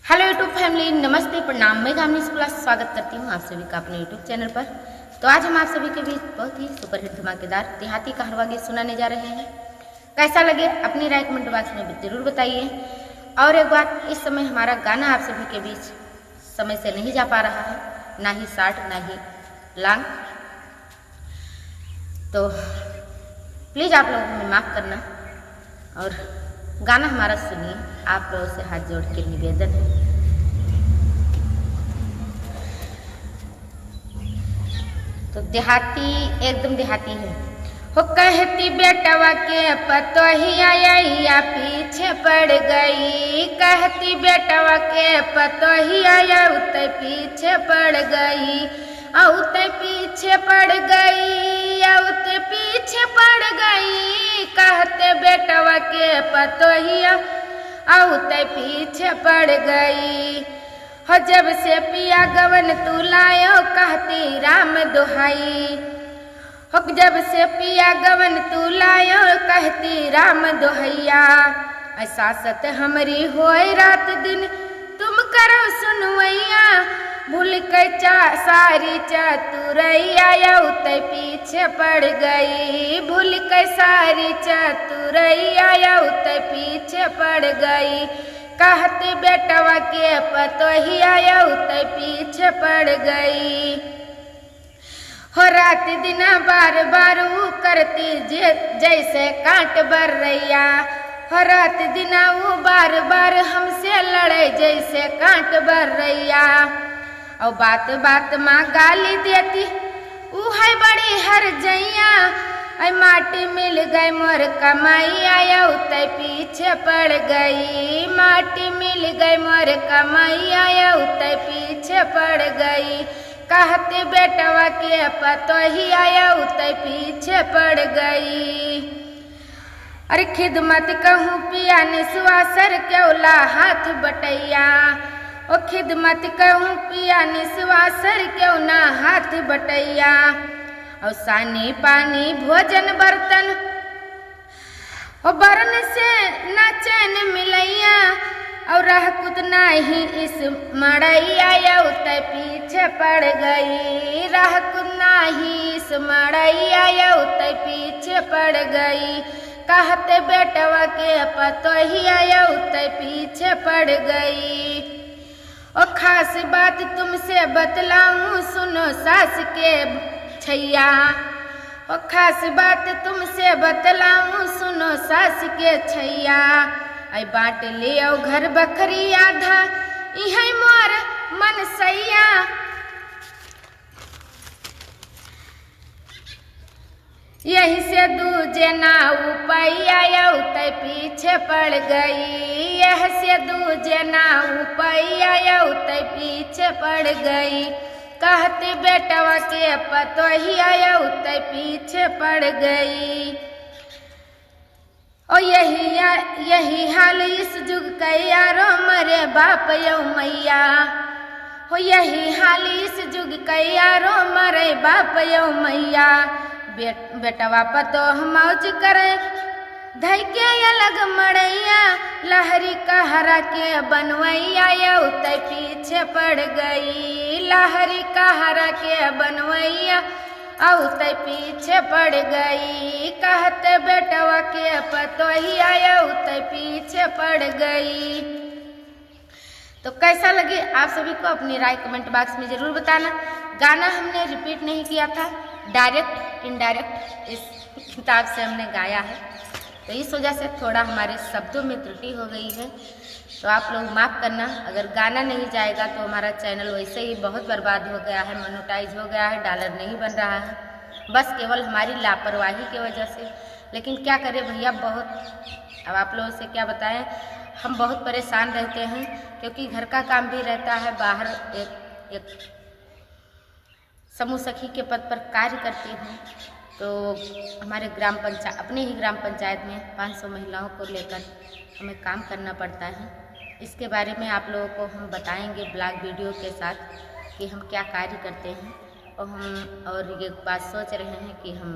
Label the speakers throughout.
Speaker 1: Hello YouTube family, नमस्ते, प्रणाम। मैं गामिनी शुक्ला स्वागत करती हूँ आप सभी का अपने यूट्यूब चैनल पर। तो आज हम आप सभी के बीच बहुत ही सुपरहिट धमाकेदार देहाती कहरवा गीत सुनाने जा रहे हैं। कैसा लगे अपनी राय कमेंट बॉक्स में जरूर बताइए। और एक बात, इस समय हमारा गाना आप सभी के बीच समय से नहीं जा पा रहा है, ना ही शॉर्ट ना ही लॉन्ग। तो प्लीज़ आप लोगों हमें माफ़ करना और गाना हमारा सुनिए। आप लोगों से हाथ जोड़ के निवेदन है। तो देहाती, एकदम देहाती है। हो कहती बेटवा के पतोहिया या पीछे पड़ गई, कहती बेटवा के पतोहिया उत पीछे पड़ गई, औत पीछे पड़ गई, औत पीछे पड़ गई, कहते बेटवा के पतोहिया औत पीछे पड़ गई। हो जब से पिया गवन तू लायो, कहती राम दुहाई, हो जब से पिया गवन तू लायो, कहती राम दुहैया। ऐसा सत हमरी होए रात दिन तुम करो सुनवैया, भूल के सारी चतुरैया उत पीछे पड़ गई, भूल के सारी चतुरैया उत पीछे पड़ गई, कहते बेटवा के पतोहिया उत पीछे पड़ गई। हो रात दिन बार बार वो करती जैसे कांट बर रैया, हो रात दिन वो बार बार हमसे लड़े जैसे कांट बर रैया। और बात बात माँ गाली देती वो है बड़ी हर जैया, ऐ माटी मिल गई मोर कमाइया उत पीछे पड़ गई, माटी मिल गई मोर कमाइया उत पीछे पड़ गई, कहते बेटवा के पतोहिया उत पीछे पड़ गई। अरे खिदमत कहूँ पिया निस्वासर क्योला हाथ बटैया, ओ खिदमत कहूँ पिया निस्वासर क्यों ना हाथ बटैया। और सानी पानी भोजन बर्तन ओ बरन से न चैन मिलैया, और रह कुत नाही इस मड़ैया उत पीछे पड़ गई, रह कुत नाही इस मड़ैया उत पीछे पड़ गई, कहते बेटवा के पतोहिया उत पीछे पड़ गई। ओ खास बात तुमसे बतलाऊं सुनो सास के छैया, ओ खास बात तुमसे बतलाऊं सुनो सास के छैया। आई बांट लियो घर बखरी आधा, इहै मोर मन सैया, यही से दूजे ना उपैया उत पीछे पड़ गई, यह से दूजे ना उपैया उत पीछे पड़ गई, कहते बेटवा के पतोहिया उत पीछे पड़ गई। ओ यही हाल इस जुग के यारो मरे बाप यौ मैया, हो यही हाल इस जुग के यारो मरे बाप यौ मैया। बेटवा पतोह मौज करे धई के अलग मड़ैया, लहरी कहरा के बनवैया उत पीछे पड़ गई, लहरी कहरा के बनवैया उत पीछे पड़ गई, कहते बेटवा के पतोहिया उत पीछे पड़ गई। तो कैसा लगे आप सभी को अपनी राय कमेंट बॉक्स में जरूर बताना। गाना हमने रिपीट नहीं किया था, डायरेक्ट इनडायरेक्ट इस किताब से हमने गाया है, तो इस वजह से थोड़ा हमारे शब्दों में त्रुटि हो गई है। तो आप लोग माफ़ करना। अगर गाना नहीं जाएगा तो हमारा चैनल वैसे ही बहुत बर्बाद हो गया है, मोनेटाइज हो गया है, डॉलर नहीं बन रहा है, बस केवल हमारी लापरवाही की वजह से। लेकिन क्या करें भैया, बहुत अब आप लोगों से क्या बताएं, हम बहुत परेशान रहते हैं क्योंकि घर का काम भी रहता है, बाहर एक समूह सखी के पद पर कार्य करती हूँ। तो हमारे अपने ही ग्राम पंचायत में 500 महिलाओं को लेकर हमें काम करना पड़ता है। इसके बारे में आप लोगों को हम बताएंगे ब्लॉग वीडियो के साथ कि हम क्या कार्य करते हैं। और ये बात सोच रहे हैं कि हम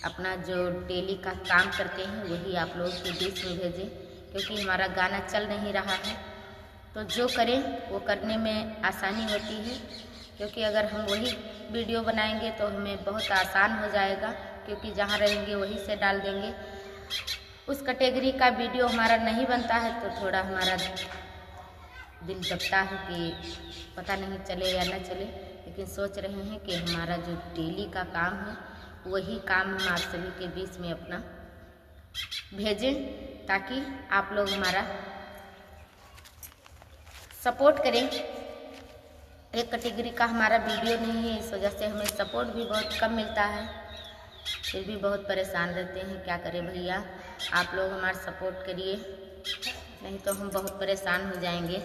Speaker 1: अपना जो डेली का काम करते हैं वही आप लोगों के बीच में भेजें, क्योंकि हमारा गाना चल नहीं रहा है। तो जो करें वो करने में आसानी होती है, क्योंकि अगर हम वही वीडियो बनाएंगे तो हमें बहुत आसान हो जाएगा, क्योंकि जहाँ रहेंगे वहीं से डाल देंगे। उस कैटेगरी का वीडियो हमारा नहीं बनता है तो थोड़ा हमारा दिल दबता है कि पता नहीं चले या न चले, लेकिन सोच रहे हैं कि हमारा जो डेली का काम है वही काम हम आप सभी के बीच में अपना भेजें, ताकि आप लोग हमारा सपोर्ट करें। एक कैटेगरी का हमारा वीडियो नहीं है, इस वजह से हमें सपोर्ट भी बहुत कम मिलता है, फिर भी बहुत परेशान रहते हैं। क्या करें भैया, आप लोग हमारा सपोर्ट करिए, नहीं तो हम बहुत परेशान हो जाएंगे।